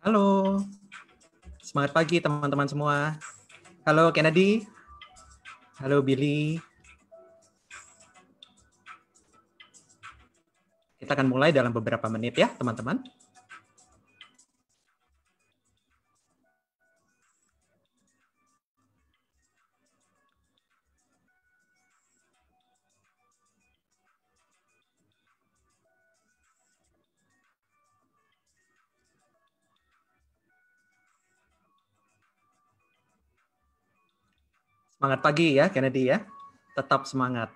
Halo, semangat pagi teman-teman semua. Halo Kennedy, halo Billy. Kita akan mulai dalam beberapa menit ya teman-teman. Semangat pagi ya Kennedy ya, tetap semangat.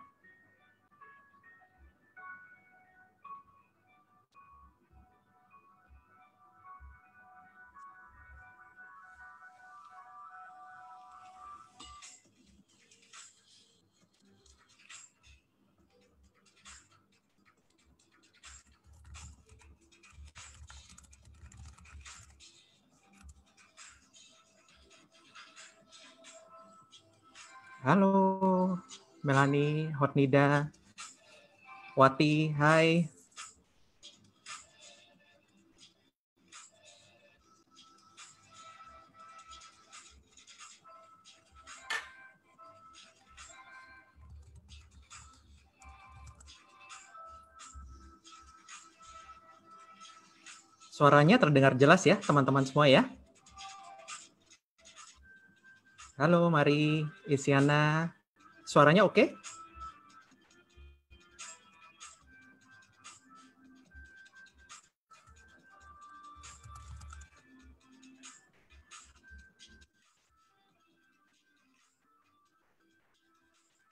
Halo Melanie, Hotnida, Wati, hai. Suaranya terdengar jelas ya teman-teman semua ya. Halo Mari, Isyana, suaranya oke?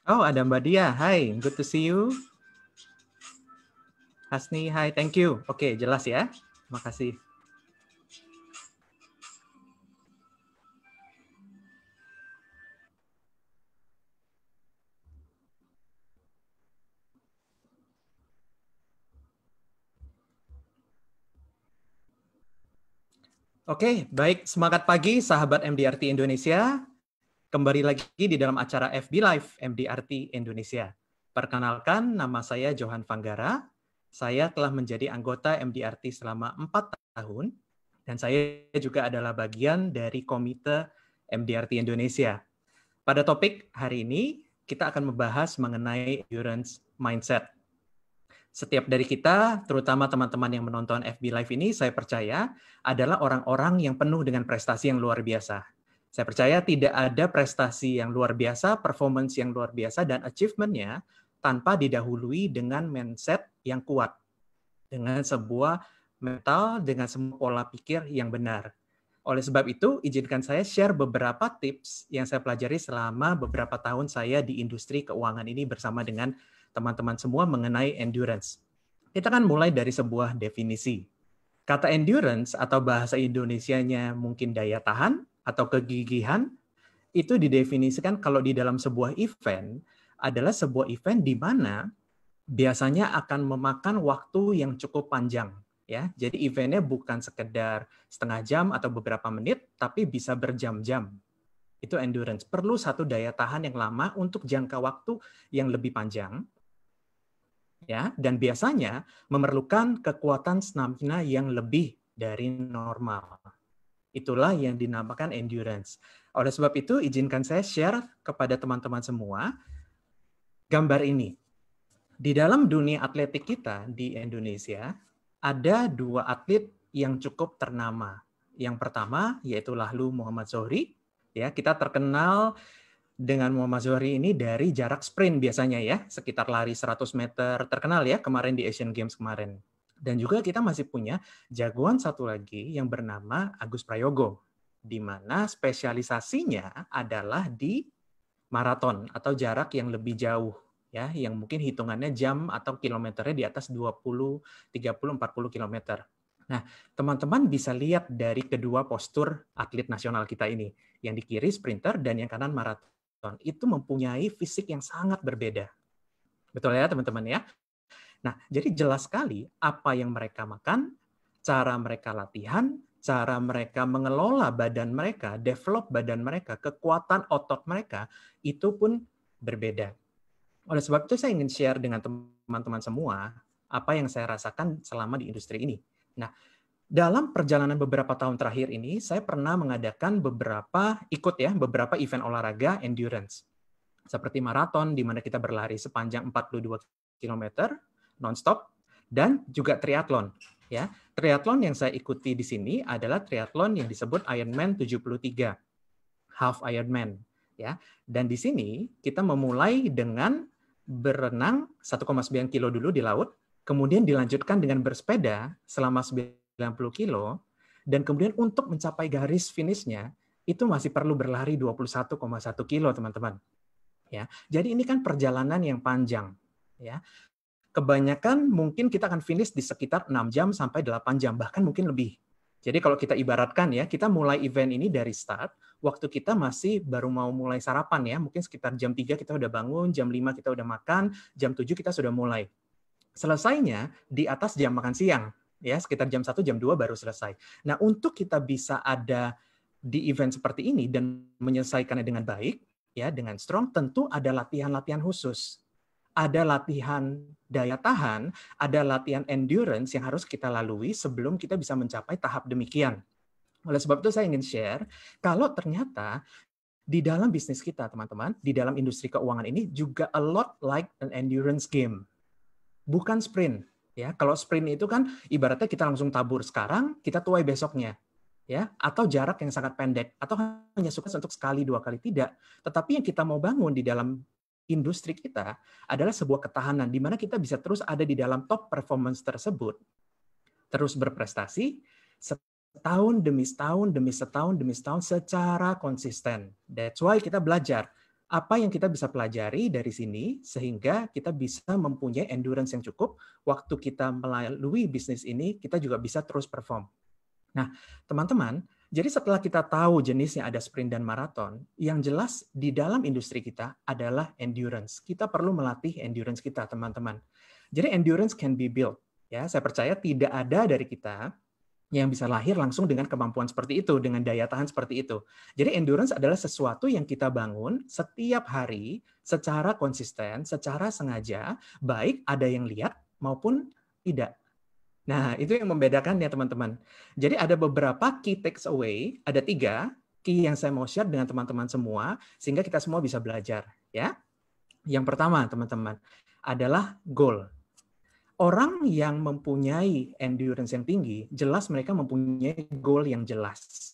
Oh ada Mbak Dia, hai, good to see you. Hasni, hai, thank you. Oke, jelas ya, makasih. Oke, baik. Semangat pagi sahabat MDRT Indonesia. Kembali lagi di dalam acara FB Live MDRT Indonesia. Perkenalkan, nama saya Johan Vanggara. Saya telah menjadi anggota MDRT selama 4 tahun, dan saya juga adalah bagian dari Komite MDRT Indonesia. Pada topik hari ini, kita akan membahas mengenai endurance mindset. Setiap dari kita, terutama teman-teman yang menonton FB Live ini, saya percaya adalah orang-orang yang penuh dengan prestasi yang luar biasa. Saya percaya tidak ada prestasi yang luar biasa, performance yang luar biasa, dan achievement-nya tanpa didahului dengan mindset yang kuat. Dengan sebuah mental, dengan semua pola pikir yang benar. Oleh sebab itu, izinkan saya share beberapa tips yang saya pelajari selama beberapa tahun saya di industri keuangan ini bersama dengan teman-teman semua mengenai endurance. Kita kan mulai dari sebuah definisi. Kata endurance atau bahasa Indonesianya mungkin daya tahan atau kegigihan, itu didefinisikan kalau di dalam sebuah event adalah sebuah event di mana biasanya akan memakan waktu yang cukup panjang. Ya, jadi eventnya bukan sekedar setengah jam atau beberapa menit, tapi bisa berjam-jam. Itu endurance. Perlu satu daya tahan yang lama untuk jangka waktu yang lebih panjang, ya, dan biasanya memerlukan kekuatan stamina yang lebih dari normal. Itulah yang dinamakan endurance. Oleh sebab itu, izinkan saya share kepada teman-teman semua gambar ini. Di dalam dunia atletik kita di Indonesia, ada dua atlet yang cukup ternama. Yang pertama yaitu Lahlu Muhammad Zohri. Ya, kita terkenal dengan Muhammad Zohri ini dari jarak sprint biasanya ya, sekitar lari 100 meter, terkenal ya kemarin di Asian Games kemarin. Dan juga kita masih punya jagoan satu lagi yang bernama Agus Prayogo, di mana spesialisasinya adalah di maraton atau jarak yang lebih jauh, ya, yang mungkin hitungannya jam atau kilometernya di atas 20, 30, 40 kilometer. Nah, teman-teman bisa lihat dari kedua postur atlet nasional kita ini, yang di kiri sprinter dan yang kanan maraton, itu mempunyai fisik yang sangat berbeda. Betul ya teman-teman ya? Nah, jadi jelas sekali apa yang mereka makan, cara mereka latihan, cara mereka mengelola badan mereka, develop badan mereka, kekuatan otot mereka, itu pun berbeda. Oleh sebab itu saya ingin share dengan teman-teman semua apa yang saya rasakan selama di industri ini. Nah, Dalam perjalanan beberapa tahun terakhir ini, saya pernah mengadakan beberapa event olahraga endurance. Seperti maraton, di mana kita berlari sepanjang 42 km non-stop, dan juga triathlon. Ya, triathlon yang saya ikuti di sini adalah triathlon yang disebut Ironman 73, half Ironman. Ya, dan di sini kita memulai dengan berenang 1,9 kilo dulu di laut, kemudian dilanjutkan dengan bersepeda selama 90 kilo, dan kemudian untuk mencapai garis finishnya, itu masih perlu berlari 21,1 kilo, teman-teman. Ya, jadi ini kan perjalanan yang panjang. Ya, kebanyakan mungkin kita akan finish di sekitar 6 jam sampai 8 jam, bahkan mungkin lebih. Jadi kalau kita ibaratkan ya, kita mulai event ini dari start, waktu kita masih baru mau mulai sarapan ya, mungkin sekitar jam 3 kita udah bangun, jam 5 kita udah makan, jam 7 kita sudah mulai. Selesainya di atas jam makan siang, ya sekitar jam 1, jam 2 baru selesai. Nah, untuk kita bisa ada di event seperti ini dan menyelesaikannya dengan baik, ya dengan strong, tentu ada latihan-latihan khusus. Ada latihan daya tahan, ada latihan endurance yang harus kita lalui sebelum kita bisa mencapai tahap demikian. Oleh sebab itu saya ingin share, kalau ternyata di dalam bisnis kita, teman-teman, di dalam industri keuangan ini juga a lot like an endurance game. Bukan sprint. Ya, kalau sprint itu kan ibaratnya kita langsung tabur sekarang, kita tuai besoknya. Ya, atau jarak yang sangat pendek, atau hanya sukses untuk sekali, 2 kali, tidak. Tetapi yang kita mau bangun di dalam industri kita adalah sebuah ketahanan di mana kita bisa terus ada di dalam top performance tersebut, terus berprestasi setahun demi setahun demi setahun demi setahun secara konsisten. That's why kita belajar apa yang kita bisa pelajari dari sini sehingga kita bisa mempunyai endurance yang cukup waktu kita melalui bisnis ini, kita juga bisa terus perform. Nah, teman-teman, jadi setelah kita tahu jenisnya ada sprint dan maraton, yang jelas di dalam industri kita adalah endurance. Kita perlu melatih endurance kita, teman-teman. Jadi endurance can be built. Ya, saya percaya tidak ada dari kita yang bisa lahir langsung dengan kemampuan seperti itu, dengan daya tahan seperti itu. Jadi endurance adalah sesuatu yang kita bangun setiap hari secara konsisten, secara sengaja, baik ada yang lihat maupun tidak. Nah, itu yang membedakannya, teman-teman. Jadi ada beberapa key takes away, ada 3 key yang saya mau share dengan teman-teman semua, sehingga kita semua bisa belajar. Ya. Yang pertama, teman-teman, adalah goal. Orang yang mempunyai endurance yang tinggi, jelas mereka mempunyai goal yang jelas.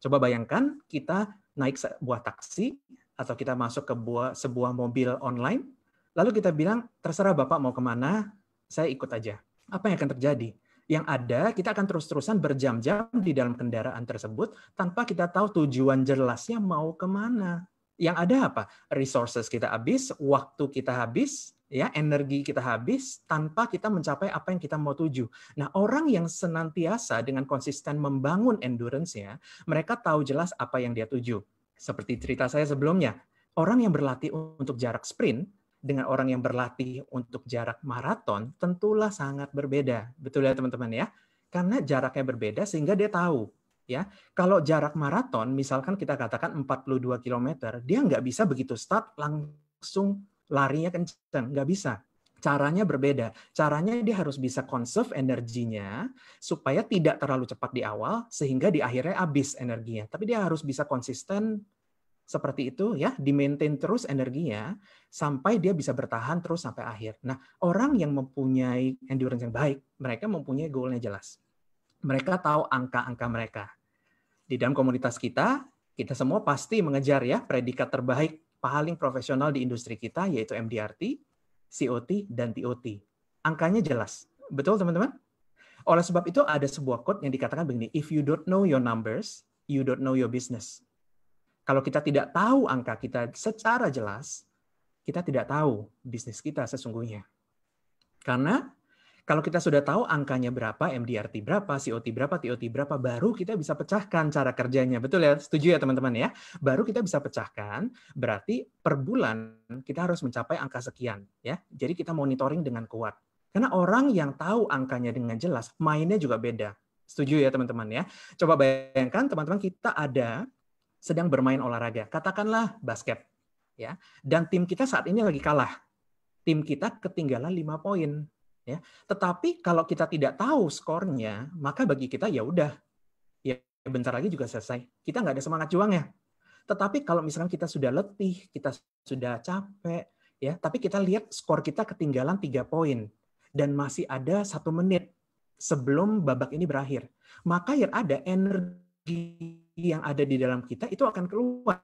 Coba bayangkan kita naik sebuah taksi, atau kita masuk ke sebuah mobil online, lalu kita bilang, terserah Bapak mau kemana, saya ikut aja. Apa yang akan terjadi? Yang ada, kita akan terus-terusan berjam-jam di dalam kendaraan tersebut tanpa kita tahu tujuan jelasnya mau kemana. Yang ada apa? Resources kita habis, waktu kita habis, ya, energi kita habis tanpa kita mencapai apa yang kita mau tuju. Nah, orang yang senantiasa dengan konsisten membangun endurance-nya, mereka tahu jelas apa yang dia tuju. Seperti cerita saya sebelumnya, orang yang berlatih untuk jarak sprint dengan orang yang berlatih untuk jarak maraton tentulah sangat berbeda. Betul ya teman-teman ya? Karena jaraknya berbeda sehingga dia tahu. Ya, kalau jarak maraton, misalkan kita katakan 42 km, dia nggak bisa begitu start langsung larinya kencang. Nggak bisa. Caranya berbeda. Caranya dia harus bisa conserve energinya supaya tidak terlalu cepat di awal sehingga di akhirnya habis energinya. Tapi dia harus bisa konsisten seperti itu ya, di-maintain terus energinya sampai dia bisa bertahan terus sampai akhir. Nah, orang yang mempunyai endurance yang baik, mereka mempunyai goal-nya jelas. Mereka tahu angka-angka mereka. Di dalam komunitas kita semua pasti mengejar ya predikat terbaik paling profesional di industri kita, yaitu MDRT, COT, dan TOT. Angkanya jelas. Betul, teman-teman? Oleh sebab itu ada sebuah quote yang dikatakan begini, if you don't know your numbers, you don't know your business. Kalau kita tidak tahu angka kita secara jelas, kita tidak tahu bisnis kita sesungguhnya. Karena kalau kita sudah tahu angkanya berapa, MDRT berapa, COT berapa, TOT berapa, baru kita bisa pecahkan cara kerjanya. Betul ya? Setuju ya teman-teman ya? Baru kita bisa pecahkan, berarti per bulan kita harus mencapai angka sekian. Ya. Jadi kita monitoring dengan kuat. Karena orang yang tahu angkanya dengan jelas, mainnya juga beda. Setuju ya teman-teman ya? Coba bayangkan teman-teman kita ada sedang bermain olahraga, katakanlah basket, ya. Dan tim kita saat ini lagi kalah. Tim kita ketinggalan 5 poin. Ya. Tetapi kalau kita tidak tahu skornya, maka bagi kita ya udah, ya bentar lagi juga selesai. Kita nggak ada semangat juangnya. Tetapi kalau misalkan kita sudah letih, kita sudah capek, ya, tapi kita lihat skor kita ketinggalan 3 poin dan masih ada 1 menit sebelum babak ini berakhir, maka yang ada energi yang ada di dalam kita itu akan keluar.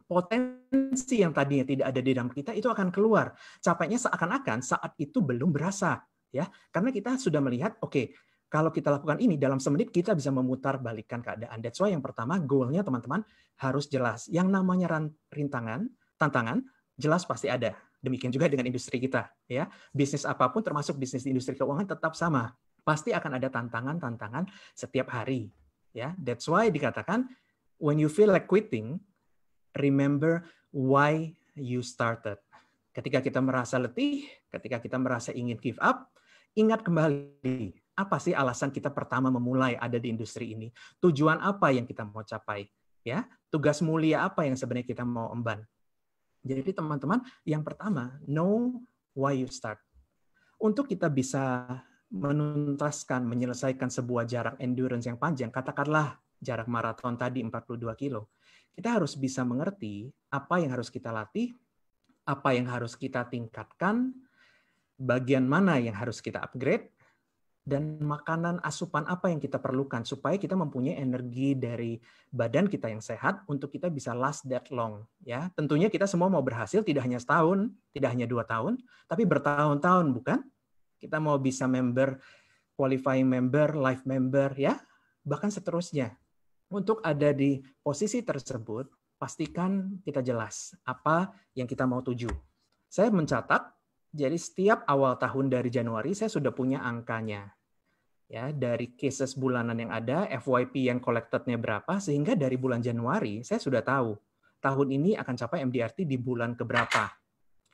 Potensi yang tadinya tidak ada di dalam kita itu akan keluar. Capeknya seakan-akan saat itu belum berasa, ya, karena kita sudah melihat, oke, kalau kita lakukan ini dalam semenit kita bisa memutar balikan keadaan. That's why yang pertama goalnya teman-teman harus jelas. Yang namanya rintangan, tantangan, jelas pasti ada. Demikian juga dengan industri kita, ya. Bisnis apapun termasuk bisnis di industri keuangan tetap sama. Pasti akan ada tantangan-tantangan setiap hari, ya. That's why dikatakan when you feel like quitting, remember why you started. Ketika kita merasa letih, ketika kita merasa ingin give up, ingat kembali, apa sih alasan kita pertama memulai ada di industri ini? Tujuan apa yang kita mau capai? Ya, tugas mulia apa yang sebenarnya kita mau emban? Jadi teman-teman, yang pertama, know why you start. Untuk kita bisa menuntaskan, menyelesaikan sebuah jarak endurance yang panjang, katakanlah jarak maraton tadi 42 kilo, kita harus bisa mengerti apa yang harus kita latih, apa yang harus kita tingkatkan, bagian mana yang harus kita upgrade, dan makanan asupan apa yang kita perlukan supaya kita mempunyai energi dari badan kita yang sehat untuk kita bisa last that long. Ya, tentunya kita semua mau berhasil tidak hanya setahun, tidak hanya 2 tahun, tapi bertahun-tahun, bukan? Kita mau bisa member, qualifying member, life member, ya, bahkan seterusnya. Untuk ada di posisi tersebut, pastikan kita jelas apa yang kita mau tuju. Saya mencatat, jadi setiap awal tahun dari Januari saya sudah punya angkanya. Ya, dari cases bulanan yang ada, FYP yang collected-nya berapa, sehingga dari bulan Januari saya sudah tahu tahun ini akan capai MDRT di bulan keberapa.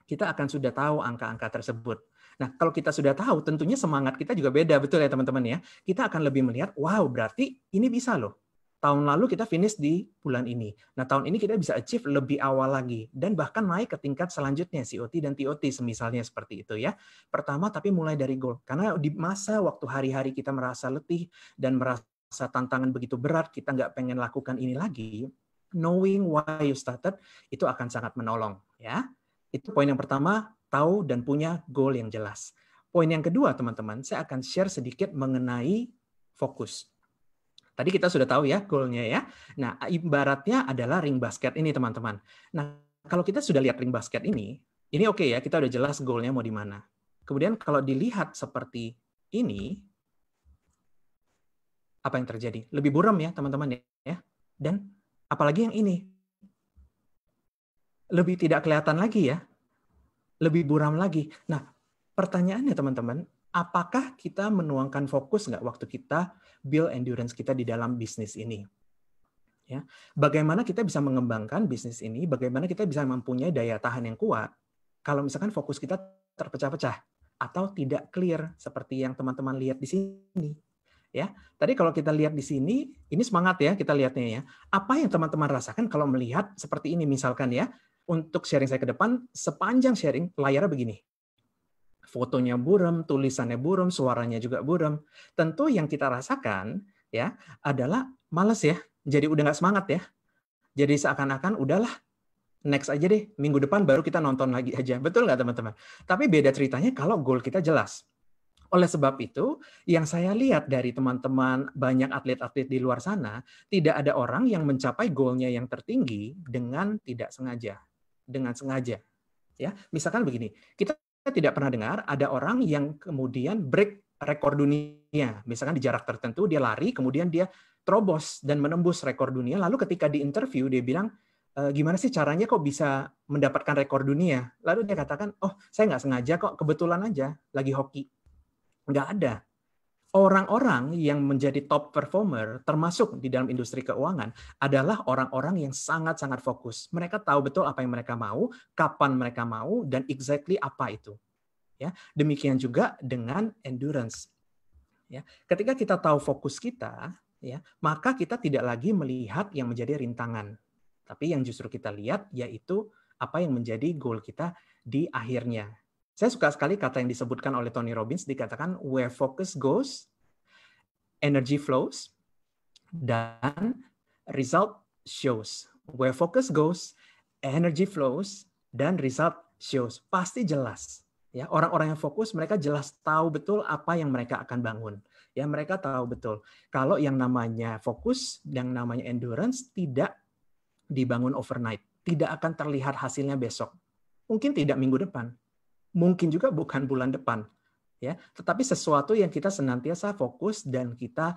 Kita akan sudah tahu angka-angka tersebut. Nah, kalau kita sudah tahu, tentunya semangat kita juga beda, betul ya teman-teman ya. Kita akan lebih melihat, wow, berarti ini bisa loh. Tahun lalu kita finish di bulan ini. Nah, tahun ini kita bisa achieve lebih awal lagi. Dan bahkan naik ke tingkat selanjutnya, COT dan TOT, semisalnya seperti itu ya. Pertama, tapi mulai dari goal. Karena di masa waktu hari-hari kita merasa letih dan merasa tantangan begitu berat, kita nggak pengen lakukan ini lagi, knowing why you started, itu akan sangat menolong. Ya. Itu poin yang pertama, tahu dan punya goal yang jelas. Poin yang kedua, teman-teman, saya akan share sedikit mengenai fokus. Tadi kita sudah tahu ya goal-nya ya. Nah, ibaratnya adalah ring basket ini, teman-teman. Nah, kalau kita sudah lihat ring basket ini oke ya, kita udah jelas goal-nya mau di mana. Kemudian kalau dilihat seperti ini, apa yang terjadi? Lebih buram ya, teman-teman ya. Dan apalagi yang ini. Lebih tidak kelihatan lagi ya. Lebih buram lagi. Nah, pertanyaannya teman-teman, apakah kita menuangkan fokus nggak waktu kita build endurance kita di dalam bisnis ini? Ya, bagaimana kita bisa mengembangkan bisnis ini? Bagaimana kita bisa mempunyai daya tahan yang kuat? Kalau misalkan fokus kita terpecah-pecah atau tidak clear seperti yang teman-teman lihat di sini. Ya, tadi kalau kita lihat di sini, ini semangat ya kita lihatnya ya. Apa yang teman-teman rasakan kalau melihat seperti ini misalkan ya? Untuk sharing saya ke depan, sepanjang sharing layarnya begini. Fotonya buram, tulisannya buram, suaranya juga buram. Tentu yang kita rasakan ya adalah males ya. Jadi udah nggak semangat ya. Jadi seakan-akan udahlah next aja deh, minggu depan baru kita nonton lagi aja. Betul nggak teman-teman? Tapi beda ceritanya kalau goal kita jelas. Oleh sebab itu, yang saya lihat dari teman-teman banyak atlet-atlet di luar sana, tidak ada orang yang mencapai goalnya yang tertinggi dengan tidak sengaja. Dengan sengaja. Ya, misalkan begini, kita tidak pernah dengar ada orang yang kemudian break rekor dunia. Misalkan di jarak tertentu dia lari, kemudian dia terobos dan menembus rekor dunia. Lalu ketika di interview dia bilang, gimana sih caranya kok bisa mendapatkan rekor dunia? Lalu dia katakan, oh saya nggak sengaja kok, kebetulan aja lagi hoki. Nggak ada. Orang-orang yang menjadi top performer, termasuk di dalam industri keuangan, adalah orang-orang yang sangat-sangat fokus. Mereka tahu betul apa yang mereka mau, kapan mereka mau, dan exactly apa itu. Ya, demikian juga dengan endurance. Ya, ketika kita tahu fokus kita, ya, maka kita tidak lagi melihat yang menjadi rintangan, tapi yang justru kita lihat yaitu apa yang menjadi goal kita di akhirnya. Saya suka sekali kata yang disebutkan oleh Tony Robbins, dikatakan where focus goes, energy flows, dan result shows. Where focus goes, energy flows, dan result shows. Pasti jelas. Ya, orang-orang yang fokus mereka jelas tahu betul apa yang mereka akan bangun. Ya, mereka tahu betul. Kalau yang namanya fokus, yang namanya endurance tidak dibangun overnight, tidak akan terlihat hasilnya besok. Mungkin tidak minggu depan. Mungkin juga bukan bulan depan. Ya, tetapi sesuatu yang kita senantiasa fokus dan kita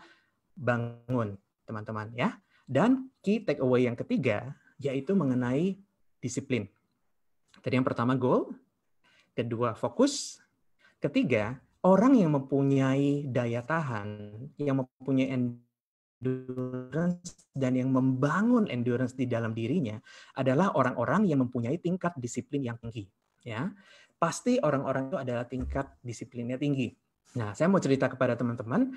bangun, teman-teman, ya. Dan key takeaway yang ketiga yaitu mengenai disiplin. Tadi yang pertama goal, kedua fokus, ketiga orang yang mempunyai daya tahan, yang mempunyai endurance dan yang membangun endurance di dalam dirinya adalah orang-orang yang mempunyai tingkat disiplin yang tinggi, ya. Pasti orang-orang itu adalah tingkat disiplinnya tinggi. Nah, saya mau cerita kepada teman-teman,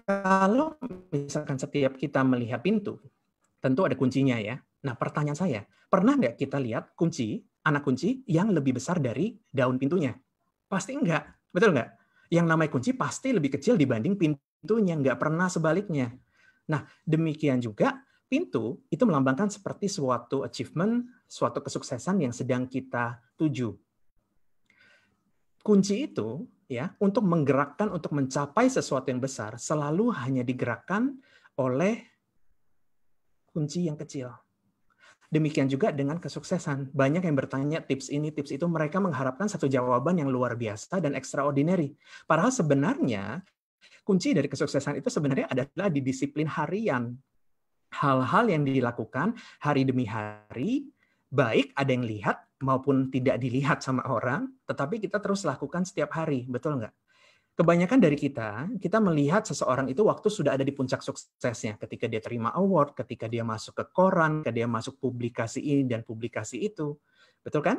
kalau misalkan setiap kita melihat pintu, tentu ada kuncinya ya. Nah, pertanyaan saya, pernah nggak kita lihat anak kunci yang lebih besar dari daun pintunya? Pasti enggak, betul nggak? Yang namanya kunci pasti lebih kecil dibanding pintunya, nggak pernah sebaliknya. Nah, demikian juga pintu itu melambangkan seperti suatu achievement, suatu kesuksesan yang sedang kita tuju. Kunci itu ya untuk menggerakkan, untuk mencapai sesuatu yang besar selalu hanya digerakkan oleh kunci yang kecil. Demikian juga dengan kesuksesan. Banyak yang bertanya tips ini, tips itu, mereka mengharapkan satu jawaban yang luar biasa dan extraordinary. Padahal sebenarnya kunci dari kesuksesan itu sebenarnya adalah di disiplin harian. Hal-hal yang dilakukan hari demi hari, baik ada yang lihat maupun tidak dilihat sama orang, tetapi kita terus lakukan setiap hari, betul nggak? Kebanyakan dari kita melihat seseorang itu waktu sudah ada di puncak suksesnya, ketika dia terima award, ketika dia masuk ke koran, ketika dia masuk publikasi ini dan publikasi itu, betul kan?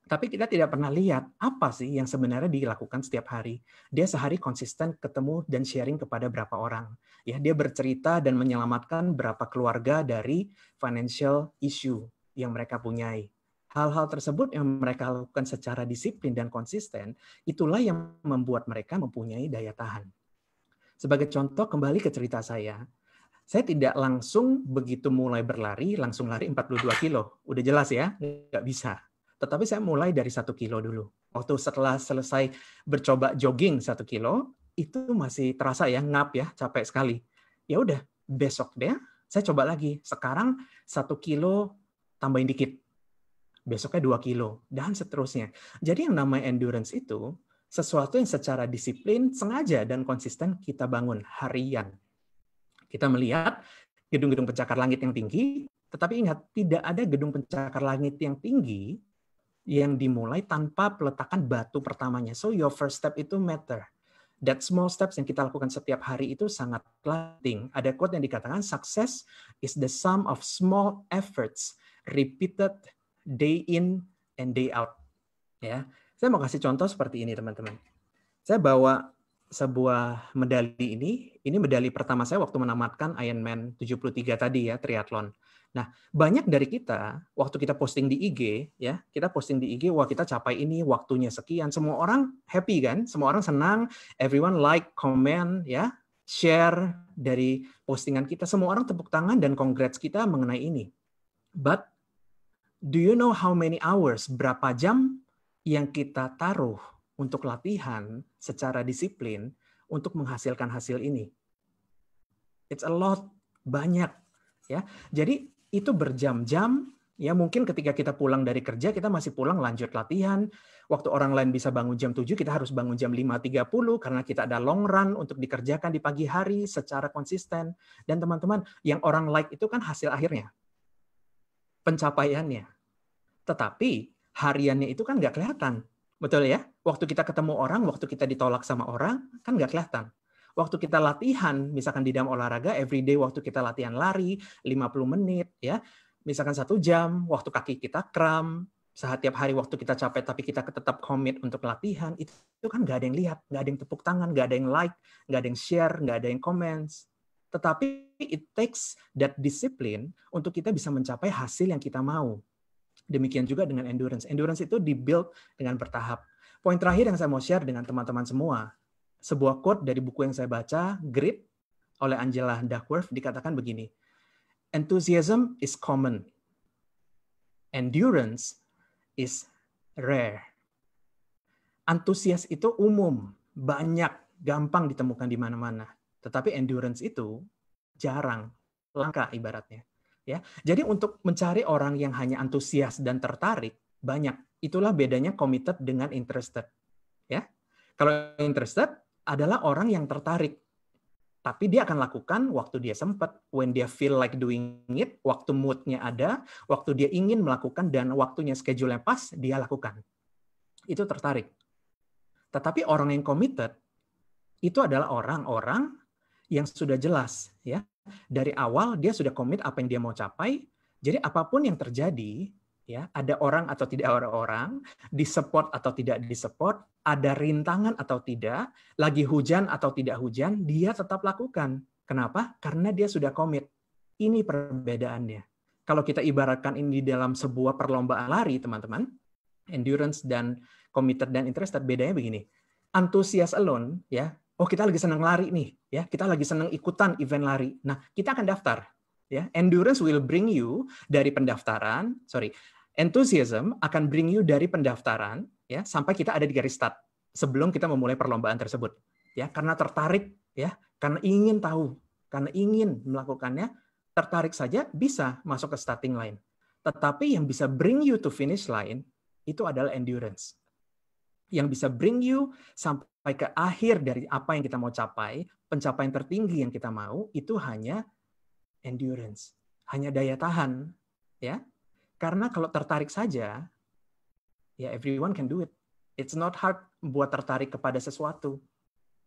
Tapi kita tidak pernah lihat apa sih yang sebenarnya dilakukan setiap hari. Dia sehari konsisten ketemu dan sharing kepada berapa orang. Ya, dia bercerita dan menyelamatkan berapa keluarga dari financial issue yang mereka punyai. Hal-hal tersebut yang mereka lakukan secara disiplin dan konsisten, itulah yang membuat mereka mempunyai daya tahan. Sebagai contoh, kembali ke cerita saya tidak langsung begitu mulai berlari, langsung lari 42 kilo. Udah jelas ya, nggak bisa. Tetapi saya mulai dari 1 kilo dulu. Waktu setelah selesai bercoba jogging 1 kilo, itu masih terasa ya, ngap ya, capek sekali. Ya udah, besok deh saya coba lagi. Sekarang 1 kilo tambahin dikit. Besoknya 2 kilo, dan seterusnya. Jadi yang namanya endurance itu, sesuatu yang secara disiplin, sengaja, dan konsisten kita bangun harian. Kita melihat gedung-gedung pencakar langit yang tinggi, tetapi ingat, tidak ada gedung pencakar langit yang tinggi yang dimulai tanpa peletakan batu pertamanya. So your first step itu matter. That small steps yang kita lakukan setiap hari itu sangat penting. Ada quote yang dikatakan, success is the sum of small efforts repeated day in and day out. Ya, saya mau kasih contoh seperti ini, teman-teman. Saya bawa sebuah medali ini medali pertama saya waktu menamatkan Ironman 73 tadi ya, triathlon. Nah, banyak dari kita, waktu kita posting di IG, ya, kita posting di IG, wah kita capai ini, waktunya sekian, semua orang happy kan, semua orang senang, everyone like, comment, ya, share dari postingan kita, semua orang tepuk tangan dan congrats kita mengenai ini. But, do you know how many hours, berapa jam yang kita taruh untuk latihan secara disiplin untuk menghasilkan hasil ini? It's a lot, banyak, ya. Jadi itu berjam-jam, ya mungkin ketika kita pulang dari kerja kita masih pulang lanjut latihan. Waktu orang lain bisa bangun jam 7, kita harus bangun jam 5.30 karena kita ada long run untuk dikerjakan di pagi hari secara konsisten. Dan teman-teman, yang orang like itu kan hasil akhirnya, pencapaiannya. Tetapi hariannya itu kan nggak kelihatan. Betul ya? Waktu kita ketemu orang, waktu kita ditolak sama orang, kan nggak kelihatan. Waktu kita latihan, misalkan di dalam olahraga, everyday waktu kita latihan lari, 50 menit, ya, misalkan 1 jam, waktu kaki kita kram, setiap hari waktu kita capek, tapi kita tetap komit untuk latihan, itu kan nggak ada yang lihat, nggak ada yang tepuk tangan, nggak ada yang like, nggak ada yang share, nggak ada yang comments. Tetapi it takes that discipline untuk kita bisa mencapai hasil yang kita mau. Demikian juga dengan endurance. Endurance itu dibuild dengan bertahap. Poin terakhir yang saya mau share dengan teman-teman semua, sebuah quote dari buku yang saya baca, Grit, oleh Angela Duckworth, dikatakan begini, enthusiasm is common, endurance is rare. Antusias itu umum, banyak, gampang ditemukan di mana-mana. Tetapi endurance itu jarang, langka ibaratnya. Ya, jadi untuk mencari orang yang hanya antusias dan tertarik banyak. Itulah bedanya committed dengan interested. Ya, kalau interested adalah orang yang tertarik, tapi dia akan lakukan waktu dia sempat, when dia feel like doing it, waktu moodnya ada, waktu dia ingin melakukan dan waktunya schedule-nya pas, dia lakukan. Itu tertarik. Tetapi orang yang committed itu adalah orang-orang yang sudah jelas, ya. Dari awal dia sudah komit apa yang dia mau capai. Jadi apapun yang terjadi, ya, ada orang atau tidak ada orang, disupport atau tidak disupport, ada rintangan atau tidak, lagi hujan atau tidak hujan, dia tetap lakukan. Kenapa? Karena dia sudah komit. Ini perbedaannya. Kalau kita ibaratkan ini dalam sebuah perlombaan lari, teman-teman, endurance dan committed dan interested, bedanya begini. Antusias alone, ya, oh kita lagi senang lari nih, ya, kita lagi senang ikutan event lari. Nah, kita akan daftar, ya. Endurance will bring you dari pendaftaran, enthusiasm akan bring you dari pendaftaran, ya, sampai kita ada di garis start sebelum kita memulai perlombaan tersebut, ya, karena tertarik, ya, karena ingin tahu, karena ingin melakukannya, tertarik saja bisa masuk ke starting line. Tetapi yang bisa bring you to finish line itu adalah endurance. Yang bisa bring you sampai ke akhir dari apa yang kita mau capai, pencapaian tertinggi yang kita mau, itu hanya endurance, hanya daya tahan, ya. Karena kalau tertarik saja, ya everyone can do it. It's not hard buat tertarik kepada sesuatu.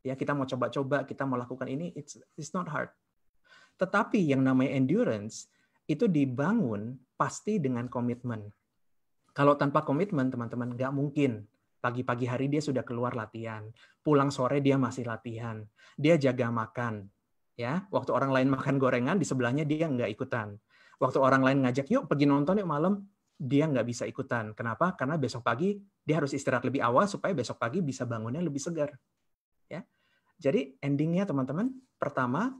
Ya, kita mau coba-coba, kita mau lakukan ini, it's not hard. Tetapi yang namanya endurance itu dibangun pasti dengan komitmen. Kalau tanpa komitmen, teman-teman, nggak mungkin. Pagi-pagi hari dia sudah keluar latihan, pulang sore dia masih latihan, dia jaga makan, ya. Waktu orang lain makan gorengan di sebelahnya dia nggak ikutan. Waktu orang lain ngajak yuk pergi nonton yuk malam, dia nggak bisa ikutan. Kenapa? Karena besok pagi dia harus istirahat lebih awal supaya besok pagi bisa bangunnya lebih segar. Ya. Jadi endingnya teman-teman, pertama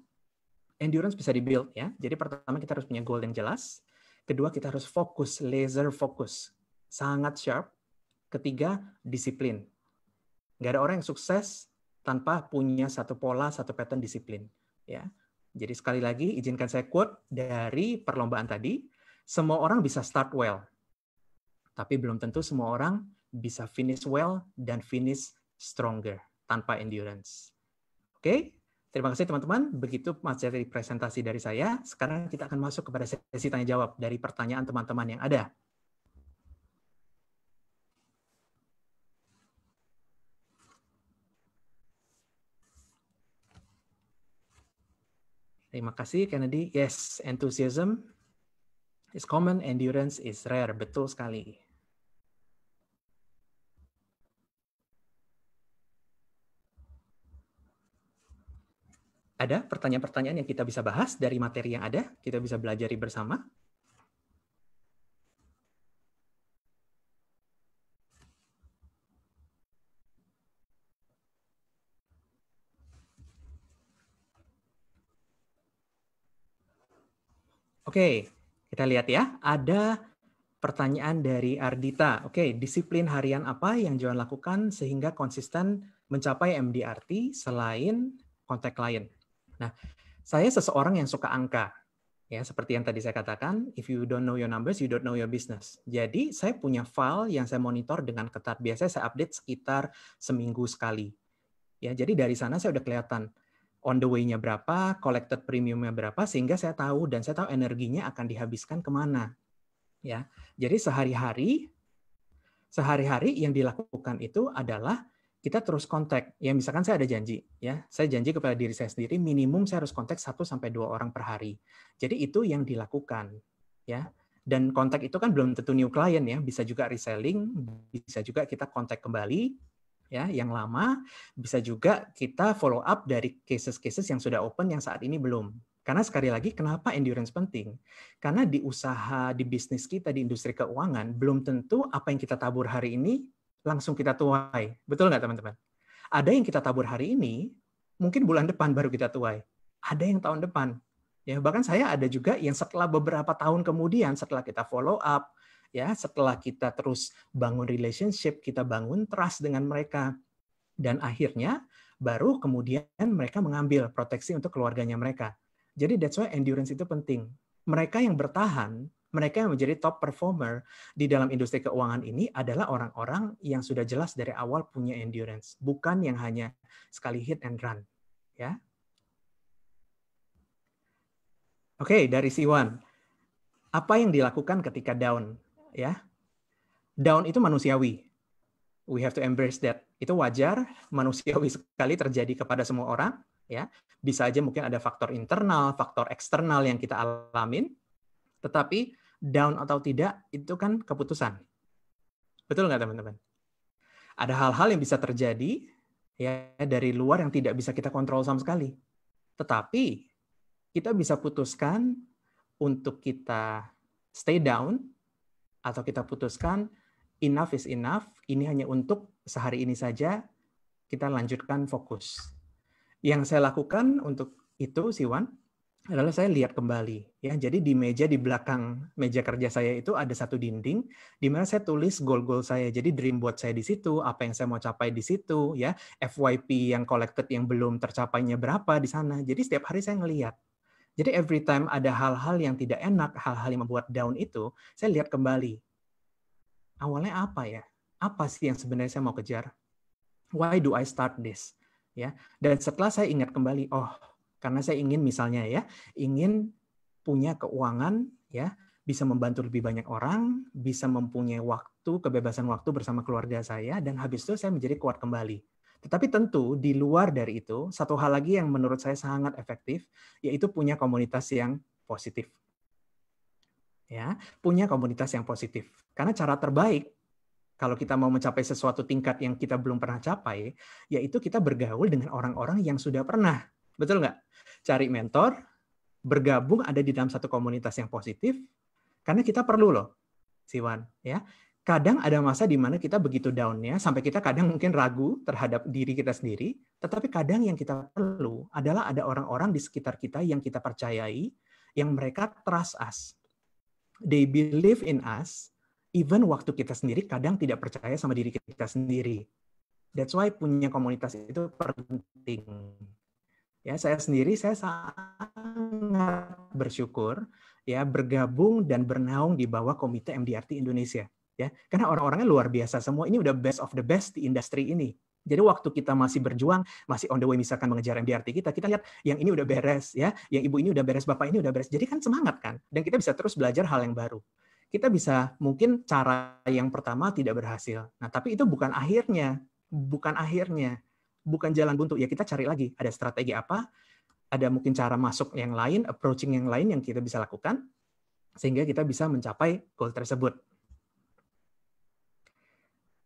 endurance bisa dibuild, ya. Jadi pertama kita harus punya goal yang jelas. Kedua kita harus fokus, laser fokus, sangat sharp. Ketiga, disiplin. Nggak ada orang yang sukses tanpa punya satu pola, satu pattern disiplin. Ya. Jadi sekali lagi, izinkan saya quote dari perlombaan tadi, semua orang bisa start well, tapi belum tentu semua orang bisa finish well dan finish stronger tanpa endurance. Oke, terima kasih teman-teman. Begitu materi presentasi dari saya. Sekarang kita akan masuk kepada sesi tanya-jawab dari pertanyaan teman-teman yang ada. Terima kasih, Kennedy. Yes, enthusiasm is common, endurance is rare. Betul sekali. Ada pertanyaan-pertanyaan yang kita bisa bahas dari materi yang ada? Kita bisa belajari bersama. Oke, kita lihat ya. Ada pertanyaan dari Ardita. Oke, disiplin harian apa yang Johan lakukan sehingga konsisten mencapai MDRT selain kontak klien? Nah, saya seseorang yang suka angka. Ya, seperti yang tadi saya katakan, if you don't know your numbers, you don't know your business. Jadi, saya punya file yang saya monitor dengan ketat. Biasanya saya update sekitar seminggu sekali. Ya, jadi dari sana saya udah kelihatan on the way-nya berapa, collected premium-nya berapa, sehingga saya tahu dan saya tahu energinya akan dihabiskan kemana. Ya, jadi sehari-hari yang dilakukan itu adalah kita terus kontak. Ya, misalkan saya ada janji, ya, saya janji kepada diri saya sendiri minimum saya harus kontak 1 sampai 2 orang per hari. Jadi itu yang dilakukan, ya. Dan kontak itu kan belum tentu new client ya, bisa juga reselling, bisa juga kita kontak kembali, ya, yang lama, bisa juga kita follow up dari cases-cases yang sudah open yang saat ini belum. Karena sekali lagi, kenapa endurance penting? Karena di usaha, di bisnis kita, di industri keuangan, belum tentu apa yang kita tabur hari ini langsung kita tuai. Betul nggak, teman-teman? Ada yang kita tabur hari ini, mungkin bulan depan baru kita tuai. Ada yang tahun depan. Ya, bahkan saya ada juga yang setelah beberapa tahun kemudian, setelah kita follow up, ya, setelah kita terus bangun relationship, kita bangun trust dengan mereka, dan akhirnya baru kemudian mereka mengambil proteksi untuk keluarganya mereka. Jadi that's why endurance itu penting. Mereka yang bertahan, mereka yang menjadi top performer di dalam industri keuangan ini adalah orang-orang yang sudah jelas dari awal punya endurance, bukan yang hanya sekali hit and run. Ya. Oke, dari Siwan. Apa yang dilakukan ketika down? Ya. Down itu manusiawi. We have to embrace that. Itu wajar, manusiawi sekali terjadi kepada semua orang. Ya, bisa aja mungkin ada faktor internal, faktor eksternal yang kita alamin, tetapi down atau tidak itu kan keputusan. Betul nggak, teman-teman? Ada hal-hal yang bisa terjadi ya dari luar yang tidak bisa kita kontrol sama sekali. Tetapi kita bisa putuskan untuk kita stay down atau kita putuskan enough is enough, ini hanya untuk sehari ini saja, kita lanjutkan fokus. Yang saya lakukan untuk itu, Siwan, adalah saya lihat kembali. Ya, jadi di meja di belakang meja kerja saya itu ada satu dinding di mana saya tulis goal-goal saya. Jadi dream board saya di situ, apa yang saya mau capai di situ, ya, FYP yang collected yang belum tercapainya berapa di sana. Jadi setiap hari saya ngelihat. Jadi every time ada hal-hal yang tidak enak, hal-hal yang membuat down itu, saya lihat kembali. Awalnya apa ya? Apa sih yang sebenarnya saya mau kejar? Why do I start this? Ya, dan setelah saya ingat kembali, oh, karena saya ingin misalnya ya, ingin punya keuangan ya, bisa membantu lebih banyak orang, bisa mempunyai waktu, kebebasan waktu bersama keluarga saya, dan habis itu saya menjadi kuat kembali. Tetapi tentu di luar dari itu, satu hal lagi yang menurut saya sangat efektif, yaitu punya komunitas yang positif. Ya, punya komunitas yang positif. Karena cara terbaik kalau kita mau mencapai sesuatu tingkat yang kita belum pernah capai, yaitu kita bergaul dengan orang-orang yang sudah pernah. Betul nggak? Cari mentor, bergabung ada di dalam satu komunitas yang positif, karena kita perlu loh, Siwan. Ya, kadang ada masa di mana kita begitu down-nya, sampai kita kadang mungkin ragu terhadap diri kita sendiri, tetapi kadang yang kita perlu adalah ada orang-orang di sekitar kita yang kita percayai, yang mereka trust us. They believe in us, even waktu kita sendiri kadang tidak percaya sama diri kita sendiri. That's why punya komunitas itu penting. Ya, saya sendiri saya sangat bersyukur ya bergabung dan bernaung di bawah Komite MDRT Indonesia. Ya, karena orang-orangnya luar biasa semua. Ini udah best of the best di industri ini. Jadi waktu kita masih berjuang, masih on the way misalkan mengejar MDRT kita lihat yang ini udah beres ya, yang ibu ini udah beres, bapak ini udah beres. Jadi kan semangat kan, dan kita bisa terus belajar hal yang baru. Kita bisa mungkin cara yang pertama tidak berhasil. Nah, tapi itu bukan akhirnya, bukan jalan buntu. Ya kita cari lagi, ada strategi apa, ada mungkin cara masuk yang lain, approaching yang lain yang kita bisa lakukan, sehingga kita bisa mencapai goal tersebut.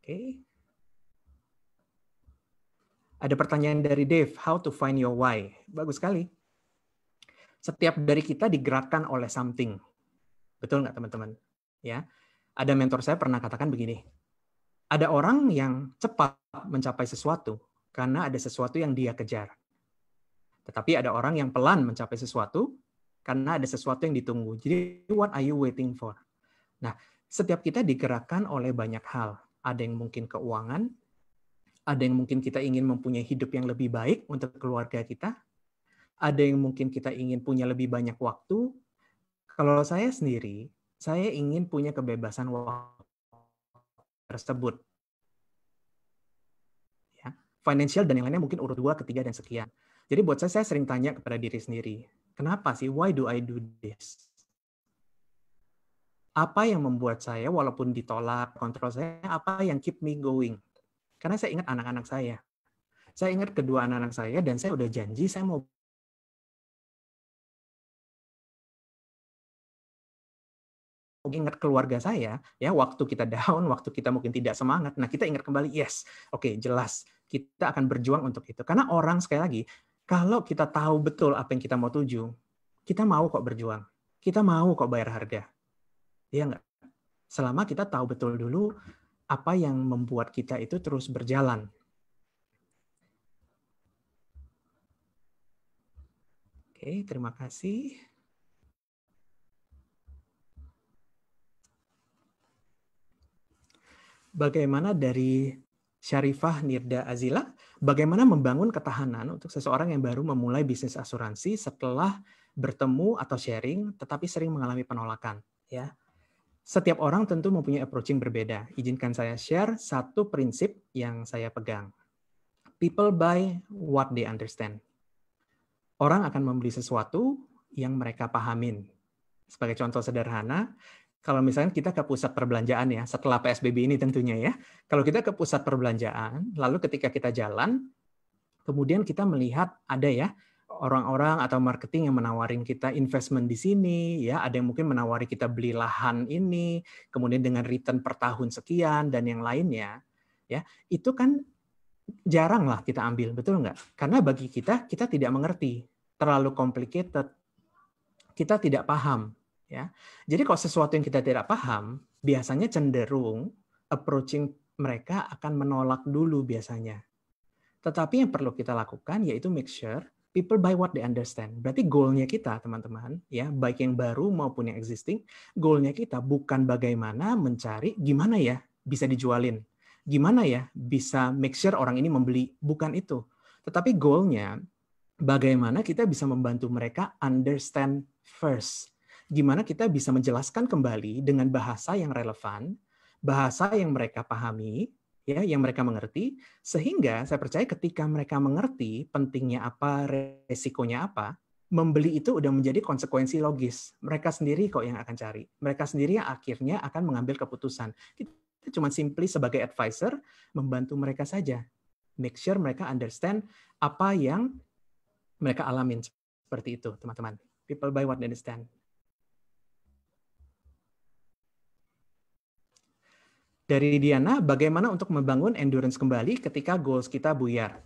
Oke. Ada pertanyaan dari Dave, how to find your why? Bagus sekali. Setiap dari kita digerakkan oleh something. Betul nggak, teman-teman? Ya, ada mentor saya pernah katakan begini, ada orang yang cepat mencapai sesuatu karena ada sesuatu yang dia kejar. Tetapi ada orang yang pelan mencapai sesuatu karena ada sesuatu yang ditunggu. Jadi, what are you waiting for? Nah, setiap kita digerakkan oleh banyak hal. Ada yang mungkin keuangan, ada yang mungkin kita ingin mempunyai hidup yang lebih baik untuk keluarga kita, ada yang mungkin kita ingin punya lebih banyak waktu. Kalau saya sendiri, saya ingin punya kebebasan waktu tersebut. Ya, financial dan yang lainnya mungkin urut 2, ketiga, dan sekian. Jadi buat saya sering tanya kepada diri sendiri, kenapa sih, why do I do this? Apa yang membuat saya, walaupun ditolak, kontrol saya, apa yang keep me going? Karena saya ingat anak-anak saya. Saya ingat kedua anak-anak saya, dan saya udah janji saya mau ingat keluarga saya, ya waktu kita down, waktu kita mungkin tidak semangat, nah kita ingat kembali, yes, oke, jelas, kita akan berjuang untuk itu. Karena orang, sekali lagi, kalau kita tahu betul apa yang kita mau tuju, kita mau kok berjuang. Kita mau kok bayar harga. Iya nggak? Selama kita tahu betul dulu apa yang membuat kita itu terus berjalan. Oke, terima kasih. Bagaimana dari Syarifah Nirda Azila, bagaimana membangun ketahanan untuk seseorang yang baru memulai bisnis asuransi setelah bertemu atau sharing, tetapi sering mengalami penolakan. Ya, setiap orang tentu mempunyai approaching berbeda. Izinkan saya share satu prinsip yang saya pegang. People buy what they understand. Orang akan membeli sesuatu yang mereka pahamin. Sebagai contoh sederhana, kalau misalnya kita ke pusat perbelanjaan ya, setelah PSBB ini tentunya ya, kalau kita ke pusat perbelanjaan, lalu ketika kita jalan, kemudian kita melihat ada ya orang-orang atau marketing yang menawarin kita investment di sini, ya ada yang mungkin menawari kita beli lahan ini, kemudian dengan return per tahun sekian dan yang lainnya, ya itu kan jarang lah kita ambil, betul nggak? Karena bagi kita tidak mengerti, terlalu complicated, kita tidak paham. Ya, jadi kalau sesuatu yang kita tidak paham, biasanya cenderung approaching mereka akan menolak dulu biasanya. Tetapi yang perlu kita lakukan yaitu make sure people buy what they understand. Berarti goalnya kita, teman-teman, ya baik yang baru maupun yang existing, goalnya kita bukan bagaimana mencari gimana ya bisa dijualin, gimana ya bisa make sure orang ini membeli, bukan itu. Tetapi goalnya bagaimana kita bisa membantu mereka understand first. Gimana kita bisa menjelaskan kembali dengan bahasa yang relevan, bahasa yang mereka pahami, ya, yang mereka mengerti, sehingga saya percaya ketika mereka mengerti pentingnya apa, resikonya apa, membeli itu udah menjadi konsekuensi logis. Mereka sendiri kok yang akan cari. Mereka sendiri yang akhirnya akan mengambil keputusan. Kita cuma simply sebagai advisor membantu mereka saja. Make sure mereka understand apa yang mereka alamin seperti itu, teman-teman. People buy what they understand. Dari Diana, bagaimana untuk membangun endurance kembali ketika goals kita buyar?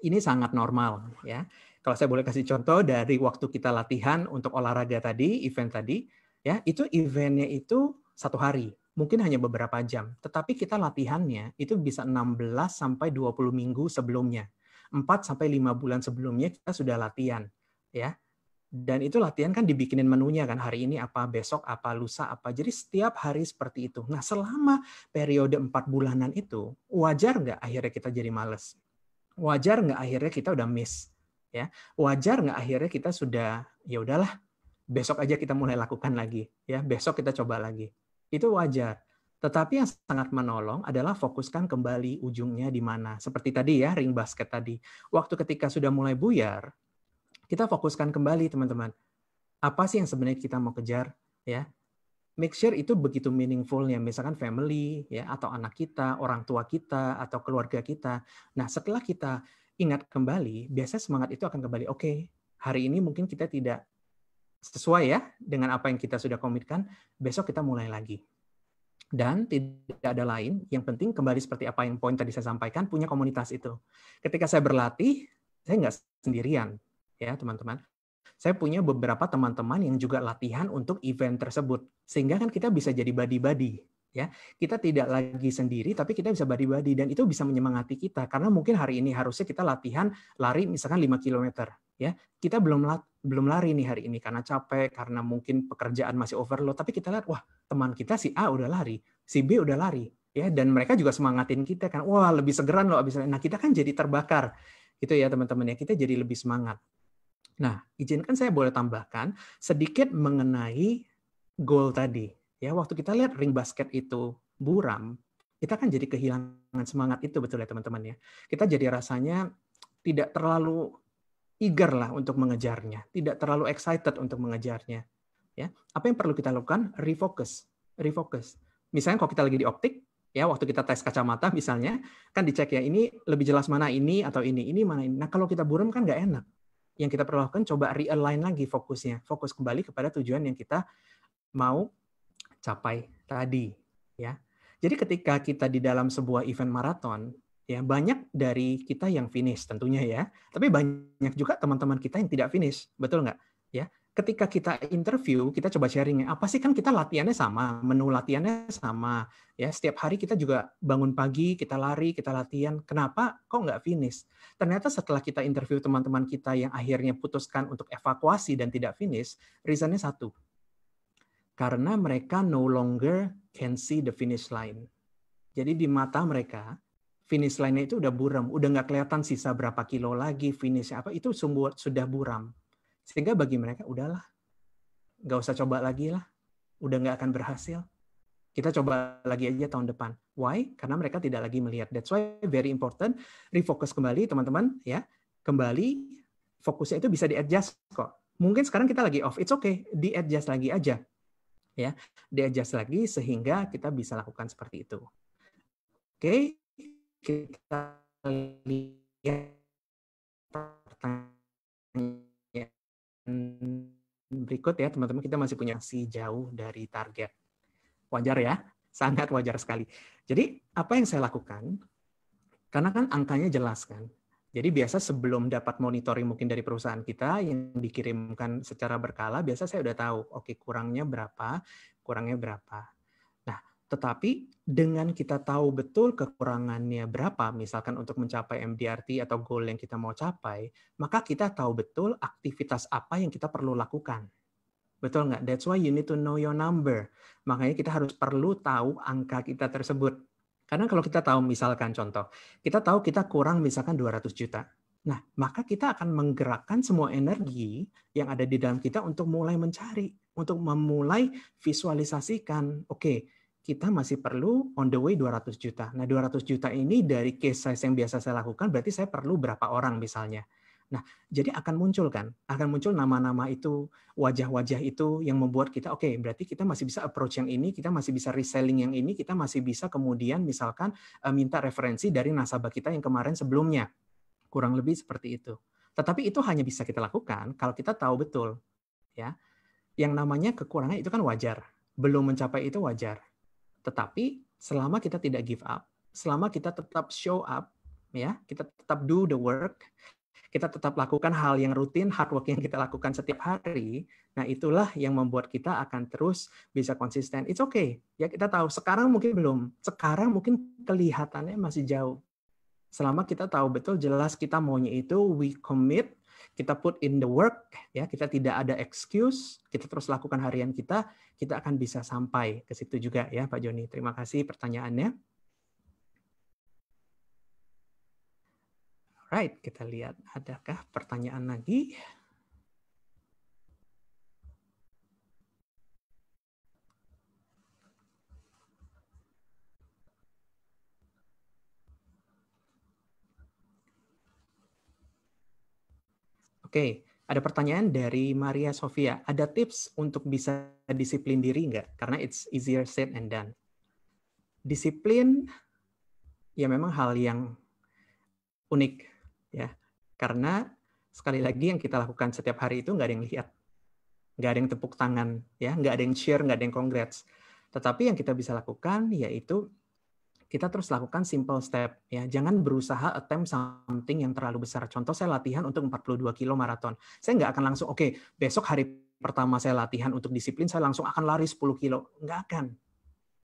Ini sangat normal, ya. Kalau saya boleh kasih contoh dari waktu kita latihan untuk olahraga tadi, event tadi, ya, itu eventnya itu 1 hari, mungkin hanya beberapa jam. Tetapi kita latihannya itu bisa 16 sampai 20 minggu sebelumnya. 4 sampai 5 bulan sebelumnya kita sudah latihan, ya. Dan itu latihan kan dibikinin menunya kan, hari ini apa, besok apa, lusa apa. Jadi setiap hari seperti itu. Nah, selama periode 4 bulanan itu, wajar nggak akhirnya kita jadi males? Wajar nggak akhirnya kita udah miss? Ya, wajar nggak akhirnya kita sudah, ya udahlah, besok aja kita mulai lakukan lagi. Ya, besok kita coba lagi. Itu wajar. Tetapi yang sangat menolong adalah fokuskan kembali ujungnya di mana. Seperti tadi ya, ring basket tadi. Waktu ketika sudah mulai buyar, kita fokuskan kembali, teman-teman. Apa sih yang sebenarnya kita mau kejar? Ya, make sure itu begitu meaningful-nya, misalkan family, ya, atau anak kita, orang tua kita, atau keluarga kita. Nah, setelah kita ingat kembali, biasanya semangat itu akan kembali. Oke, hari ini mungkin kita tidak sesuai ya dengan apa yang kita sudah komitkan, besok kita mulai lagi. Dan tidak ada lain, yang penting kembali seperti apa yang poin tadi saya sampaikan, punya komunitas itu. Ketika saya berlatih, saya nggak sendirian. Ya, teman-teman. Saya punya beberapa teman-teman yang juga latihan untuk event tersebut. Sehingga kan kita bisa jadi buddy-buddy. Ya, kita tidak lagi sendiri, tapi kita bisa buddy-buddy. Dan itu bisa menyemangati kita. Karena mungkin hari ini harusnya kita latihan lari misalkan 5 km. Ya, kita belum lari nih hari ini karena capek, karena mungkin pekerjaan masih overload. Tapi kita lihat, wah teman kita si A udah lari, si B udah lari. Ya, dan mereka juga semangatin kita kan. Wah lebih segeran loh abis. Nah kita kan jadi terbakar. Gitu ya teman-teman ya, kita jadi lebih semangat. Nah, izinkan saya boleh tambahkan sedikit mengenai goal tadi. Ya, waktu kita lihat ring basket itu buram, kita kan jadi kehilangan semangat itu, betul ya teman-teman ya. Kita jadi rasanya tidak terlalu eager lah untuk mengejarnya, tidak terlalu excited untuk mengejarnya. Ya, apa yang perlu kita lakukan? Refocus. Misalnya kalau kita lagi di optik, ya waktu kita tes kacamata misalnya, kan dicek ya ini lebih jelas mana ini atau ini mana ini. Nah, kalau kita buram kan nggak enak. Yang kita perlu lakukan coba realign lagi fokusnya, fokus kembali kepada tujuan yang kita mau capai tadi, ya. Jadi ketika kita di dalam sebuah event maraton, ya banyak dari kita yang finish tentunya ya, tapi banyak juga teman-teman kita yang tidak finish, betul nggak? Ya, ketika kita interview, kita coba sharing, apa sih, kan kita latihannya sama, menu latihannya sama, ya setiap hari kita juga bangun pagi, kita lari, kita latihan, kenapa kok nggak finish? Ternyata setelah kita interview teman-teman kita yang akhirnya putuskan untuk evakuasi dan tidak finish, reason-nya satu, karena mereka no longer can see the finish line. Jadi di mata mereka, finish line-nya itu udah buram, udah nggak kelihatan sisa berapa kilo lagi, finish apa, itu sudah buram. Sehingga bagi mereka, udahlah, nggak usah coba lagi lah, udah nggak akan berhasil. Kita coba lagi aja tahun depan. Why? Karena mereka tidak lagi melihat. That's why very important, refocus kembali teman-teman, ya. Kembali, fokusnya itu bisa di-adjust kok. Mungkin sekarang kita lagi off, it's okay, di-adjust lagi aja. Ya, di-adjust lagi sehingga kita bisa lakukan seperti itu. Oke, kita lihat pertanyaan berikut ya teman-teman, kita masih punya jauh dari target. Wajar ya, sangat wajar sekali. Jadi apa yang saya lakukan, karena kan angkanya jelas kan, jadi biasa sebelum dapat monitoring mungkin dari perusahaan kita yang dikirimkan secara berkala, biasa saya udah tahu, oke, kurangnya berapa. Nah, tetapi dengan kita tahu betul kekurangannya berapa, misalkan untuk mencapai MDRT atau goal yang kita mau capai, maka kita tahu betul aktivitas apa yang kita perlu lakukan. Betul nggak? That's why you need to know your number. Makanya kita harus perlu tahu angka kita tersebut. Karena kalau kita tahu, misalkan contoh, kita tahu kita kurang misalkan 200 juta. Nah, maka kita akan menggerakkan semua energi yang ada di dalam kita untuk mulai mencari, untuk memulai visualisasikan, oke, kita masih perlu on the way 200 juta. Nah, 200 juta ini dari case size yang biasa saya lakukan, berarti saya perlu berapa orang misalnya. Nah, jadi akan muncul nama-nama itu, wajah-wajah itu yang membuat kita, oke, berarti kita masih bisa approach yang ini, kita masih bisa reselling yang ini, kita masih bisa kemudian misalkan minta referensi dari nasabah kita yang kemarin sebelumnya. Kurang lebih seperti itu. Tetapi itu hanya bisa kita lakukan kalau kita tahu betul, ya. Yang namanya kekurangan itu kan wajar. Belum mencapai itu wajar. Tetapi selama kita tidak give up, selama kita tetap show up, ya, kita tetap do the work, kita tetap lakukan hal yang rutin, hard work yang kita lakukan setiap hari, nah itulah yang membuat kita akan terus bisa konsisten. It's okay. Ya, kita tahu sekarang mungkin belum, sekarang mungkin kelihatannya masih jauh. Selama kita tahu betul jelas kita maunya itu, we commit, kita put in the work, ya, kita tidak ada excuse, kita terus lakukan harian kita akan bisa sampai ke situ juga ya Pak Joni. Terima kasih pertanyaannya. Alright, kita lihat adakah pertanyaan lagi. Oke, ada pertanyaan dari Maria Sofia. Ada tips untuk bisa disiplin diri nggak? Karena it's easier said and done. Disiplin ya memang hal yang unik ya. Karena sekali lagi yang kita lakukan setiap hari itu nggak ada yang lihat. Nggak ada yang tepuk tangan, ya, nggak ada yang share, nggak ada yang congrats. Tetapi yang kita bisa lakukan yaitu kita terus lakukan simple step, ya. Jangan berusaha attempt something yang terlalu besar. Contoh saya latihan untuk 42 kilo maraton. Saya nggak akan langsung, oke, besok hari pertama saya latihan untuk disiplin, saya langsung akan lari 10 kilo. Nggak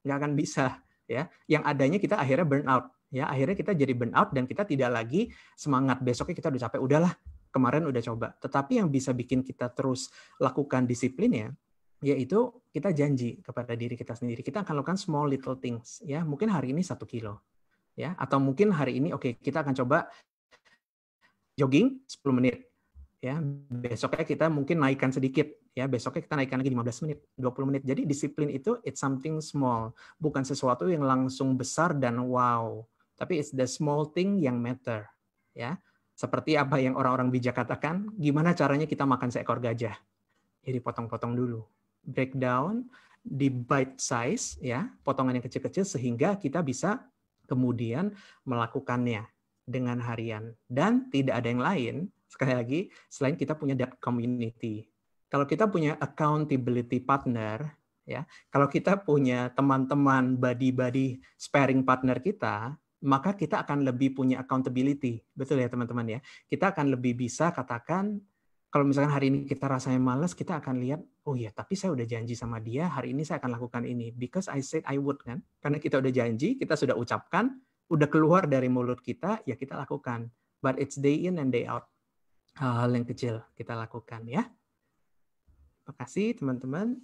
akan bisa, ya. Yang adanya kita akhirnya burn out, ya. Akhirnya kita jadi burn out dan kita tidak lagi semangat. Besoknya kita udah capek, udahlah, kemarin udah coba. Tetapi yang bisa bikin kita terus lakukan disiplinnya, yaitu kita janji kepada diri kita sendiri. Kita akan lakukan small little things, ya. Mungkin hari ini 1 kilo, ya. Atau mungkin hari ini, oke, kita akan coba jogging 10 menit, ya. Besoknya kita mungkin naikkan sedikit, ya. Besoknya kita naikkan lagi 15 menit, 20 menit. Jadi disiplin itu it's something small, bukan sesuatu yang langsung besar dan wow. Tapi it's the small thing yang matter, ya. Seperti apa yang orang-orang bijak katakan, gimana caranya kita makan seekor gajah? Jadi potong-potong dulu. Breakdown di bite size, ya, potongan yang kecil-kecil sehingga kita bisa kemudian melakukannya dengan harian. Dan tidak ada yang lain, sekali lagi, selain kita punya that community. Kalau kita punya accountability partner, ya, kalau kita punya teman-teman buddy sparring partner kita, maka kita akan lebih punya accountability. Betul ya teman-teman ya? Kita akan lebih bisa katakan, Kalau misalkan hari ini kita rasanya malas, kita akan lihat, oh iya, tapi saya udah janji sama dia, hari ini saya akan lakukan ini. Because I said I would, kan? Karena kita udah janji, kita sudah ucapkan, udah keluar dari mulut kita, ya kita lakukan. But it's day in and day out. Hal-hal yang kecil kita lakukan, ya. Terima kasih, teman-teman.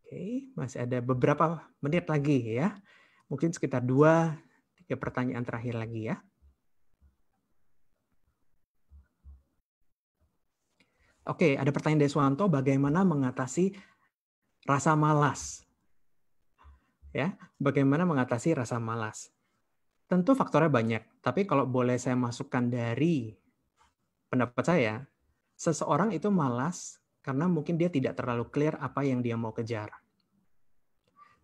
Oke, masih ada beberapa menit lagi, ya. Mungkin sekitar 2-3 pertanyaan terakhir lagi, ya. Oke, ada pertanyaan dari Swanto, bagaimana mengatasi rasa malas? Ya, bagaimana mengatasi rasa malas? Tentu faktornya banyak, tapi kalau boleh saya masukkan dari pendapat saya, seseorang itu malas karena mungkin dia tidak terlalu clear apa yang dia mau kejar.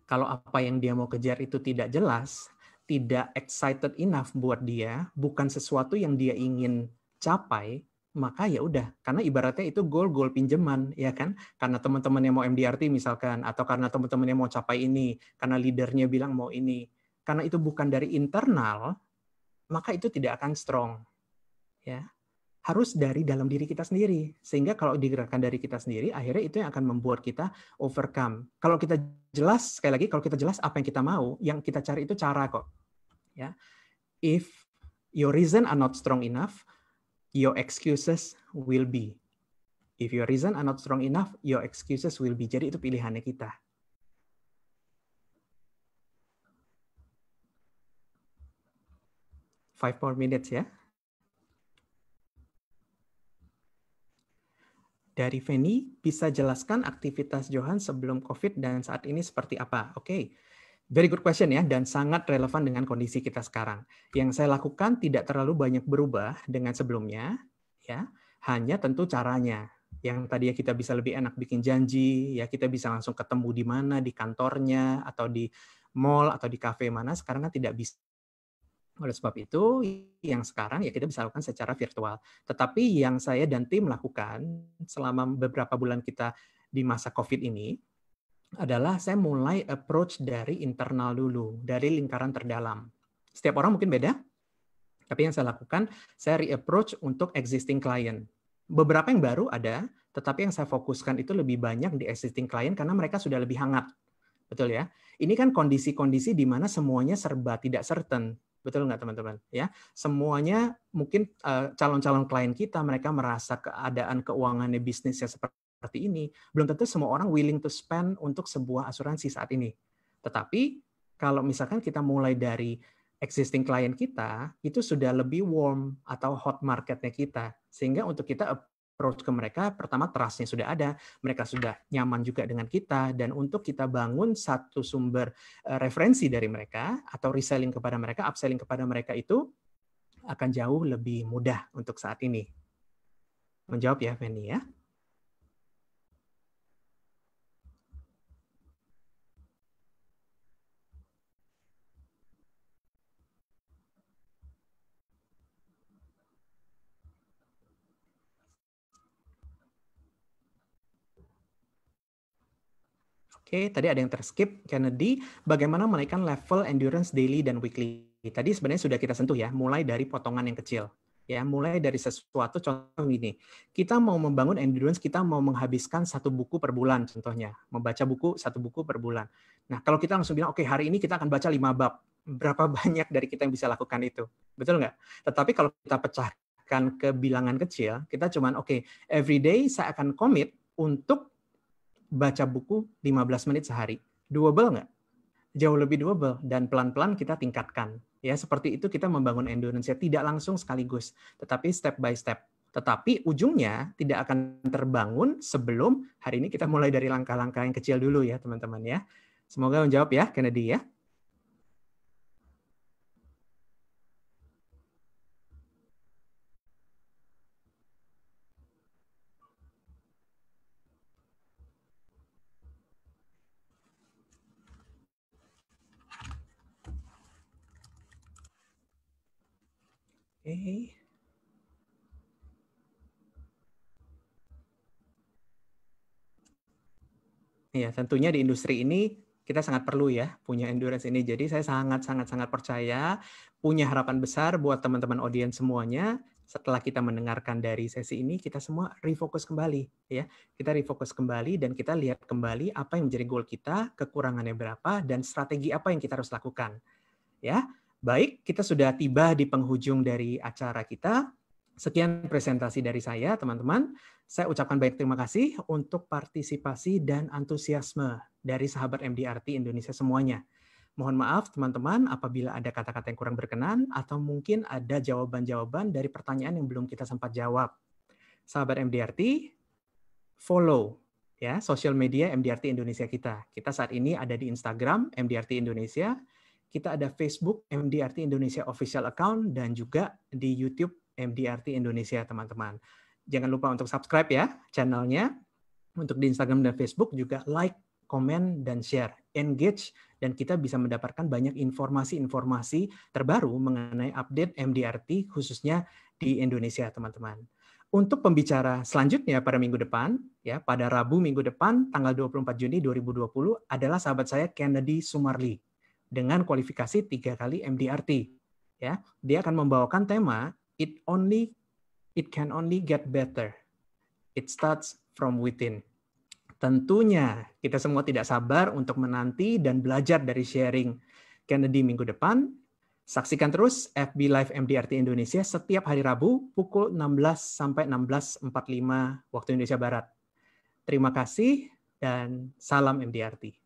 Kalau apa yang dia mau kejar itu tidak jelas, tidak excited enough buat dia, bukan sesuatu yang dia ingin capai, maka ya udah, karena ibaratnya itu goal pinjaman, ya kan? Karena teman-teman yang mau MDRT misalkan, atau karena teman-teman yang mau capai ini, karena leadernya bilang mau ini, karena itu bukan dari internal, maka itu tidak akan strong, ya. Harus dari dalam diri kita sendiri, sehingga kalau digerakkan dari kita sendiri, akhirnya itu yang akan membuat kita overcome. Kalau kita jelas, sekali lagi, kalau kita jelas apa yang kita mau, yang kita cari itu cara kok, ya. If your reason are not strong enough, your excuses will be. If your reason are not strong enough, your excuses will be. Jadi itu pilihannya kita. 5 more minutes ya. Dari Feni, bisa jelaskan aktivitas Johan sebelum COVID dan saat ini seperti apa? Oke. Very good question ya, dan sangat relevan dengan kondisi kita sekarang. Yang saya lakukan tidak terlalu banyak berubah dengan sebelumnya, ya. Hanya tentu caranya. Yang tadi ya kita bisa lebih enak bikin janji, ya kita bisa langsung ketemu di mana, di kantornya, atau di mall, atau di kafe mana, sekarang kan tidak bisa. Oleh sebab itu, yang sekarang ya kita bisa lakukan secara virtual. Tetapi yang saya dan tim lakukan selama beberapa bulan kita di masa COVID ini, adalah saya mulai approach dari internal dulu, dari lingkaran terdalam. Setiap orang mungkin beda, tapi yang saya lakukan, saya re-approach untuk existing client. Beberapa yang baru ada, tetapi yang saya fokuskan itu lebih banyak di existing client karena mereka sudah lebih hangat. Betul ya? Ini kan kondisi-kondisi di mana semuanya serba tidak certain. Betul nggak teman-teman? Ya, semuanya mungkin calon-calon klien kita, mereka merasa keadaan keuangannya bisnisnya seperti ini, belum tentu semua orang willing to spend untuk sebuah asuransi saat ini. Tetapi kalau misalkan kita mulai dari existing klien kita, itu sudah lebih warm atau hot marketnya kita. Sehingga untuk kita approach ke mereka, pertama trust-nya sudah ada, mereka sudah nyaman juga dengan kita, dan untuk kita bangun satu sumber referensi dari mereka, atau reselling kepada mereka, upselling kepada mereka itu akan jauh lebih mudah untuk saat ini. Menjawab ya, Feni ya. Oke, tadi ada yang terskip. Kennedy, bagaimana menaikkan level endurance daily dan weekly? Tadi sebenarnya sudah kita sentuh ya, mulai dari potongan yang kecil. Ya, mulai dari sesuatu, contoh gini, kita mau membangun endurance, kita mau menghabiskan 1 buku per bulan, contohnya. Membaca buku, 1 buku per bulan. Nah, kalau kita langsung bilang, oke, hari ini kita akan baca 5 bab. Berapa banyak dari kita yang bisa lakukan itu? Betul nggak? Tetapi kalau kita pecahkan ke bilangan kecil, kita cuman, oke, every day saya akan komit untuk baca buku 15 menit sehari. Doable nggak? Jauh lebih doable, dan pelan-pelan kita tingkatkan. Ya, seperti itu kita membangun endurance, tidak langsung sekaligus, tetapi step by step. Tetapi ujungnya tidak akan terbangun sebelum hari ini kita mulai dari langkah-langkah yang kecil dulu ya, teman-teman ya. Semoga menjawab ya, Kennedy ya. Oke. Ya, tentunya di industri ini kita sangat perlu ya punya endurance ini. Jadi saya sangat percaya, punya harapan besar buat teman-teman audiens semuanya. setelah kita mendengarkan dari sesi ini, kita semua refocus kembali, ya. Kita refocus kembali dan kita lihat kembali apa yang menjadi goal kita, kekurangannya berapa, dan strategi apa yang kita harus lakukan. Ya, baik, kita sudah tiba di penghujung dari acara kita. Sekian presentasi dari saya, teman-teman. Saya ucapkan banyak terima kasih untuk partisipasi dan antusiasme dari sahabat MDRT Indonesia semuanya. Mohon maaf teman-teman apabila ada kata-kata yang kurang berkenan atau mungkin ada jawaban-jawaban dari pertanyaan yang belum kita sempat jawab. Sahabat MDRT, follow ya sosial media MDRT Indonesia kita. Kita saat ini ada di Instagram MDRT Indonesia, kita ada Facebook MDRT Indonesia Official Account dan juga di YouTube MDRT Indonesia, teman-teman. Jangan lupa untuk subscribe ya channelnya. Untuk di Instagram dan Facebook juga like, komen, dan share. Engage, dan kita bisa mendapatkan banyak informasi-informasi terbaru mengenai update MDRT khususnya di Indonesia, teman-teman. Untuk pembicara selanjutnya pada minggu depan, ya pada Rabu minggu depan, tanggal 24 Juni 2020, adalah sahabat saya Kennedy Sumarli dengan kualifikasi 3 kali MDRT. Ya, dia akan membawakan tema It can only get better. It starts from within. Tentunya kita semua tidak sabar untuk menanti dan belajar dari sharing Kennedy minggu depan. Saksikan terus FB Live MDRT Indonesia setiap hari Rabu pukul 16 sampai 16.45 waktu Indonesia Barat. Terima kasih dan salam MDRT.